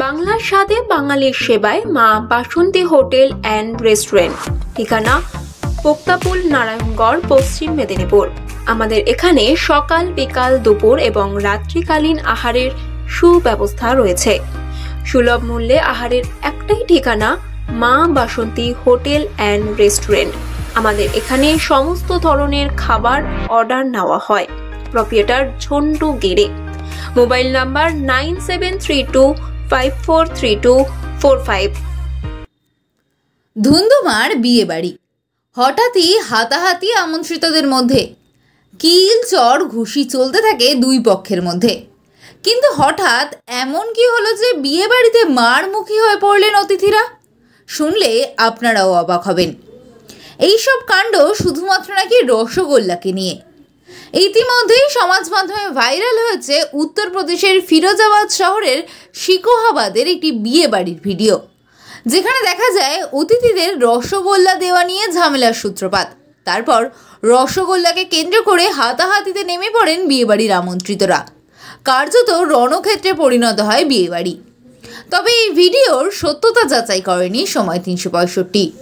বাংলার স্বাদে বাঙালির সেবায় মা বাসন্তী হোটেল অ্যান্ড রেস্টুরেন্ট, ঠিকানা পোক্তাপুল, নারায়ণগড়, পশ্চিম মেদিনীপুর। আমাদের এখানে সকাল, বিকাল, দুপুর এবং রাত্রিকালীন আহারের সুব্যবস্থা রয়েছে। সুলভ মূল্যে আহারের একটাই ঠিকানা, মা বাসন্তী হোটেল অ্যান্ড রেস্টুরেন্ট। আমাদের এখানে সমস্ত ধরনের খাবার অর্ডার নেওয়া হয়। প্রোপ্রাইটার ঝন্টু গেড়ে। Mobile number 9732543245। ধুন্ধুমার বিয়ে বাড়ি। হঠাৎই হাতাহাতি আমন্ত্রিতদের মধ্যে, কিল চর ঘুষি চলতে থাকে দুই পক্ষের মধ্যে। কিন্তু হঠাৎ এমন কি হলো যে বিয়ে বাড়িতে মারমুখী হয়ে পড়লেন অতিথিরা? শুনলে আপনারাও অবাক হবেন। এইসব কাণ্ড শুধুমাত্র নাকি রসগোল্লাকে নিয়ে। ইতিমধ্যেই সমাজ মাধ্যমে ভাইরাল হয়েছে উত্তরপ্রদেশের ফিরোজাবাদ শহরের শিকোহাবাদের একটি বিয়ে বাড়ির ভিডিও, যেখানে দেখা যায় অতিথিদের রসগোল্লা দেওয়া নিয়ে ঝামেলার সূত্রপাত। তারপর রসগোল্লাকে কেন্দ্র করে হাতাহাতিতে নেমে পড়েন বিয়েবাড়ির আমন্ত্রিতরা। কার্যত রণক্ষেত্রে পরিণত হয় বিয়েবাড়ি। তবে এই ভিডিওর সত্যতা যাচাই করেনি সময় 365।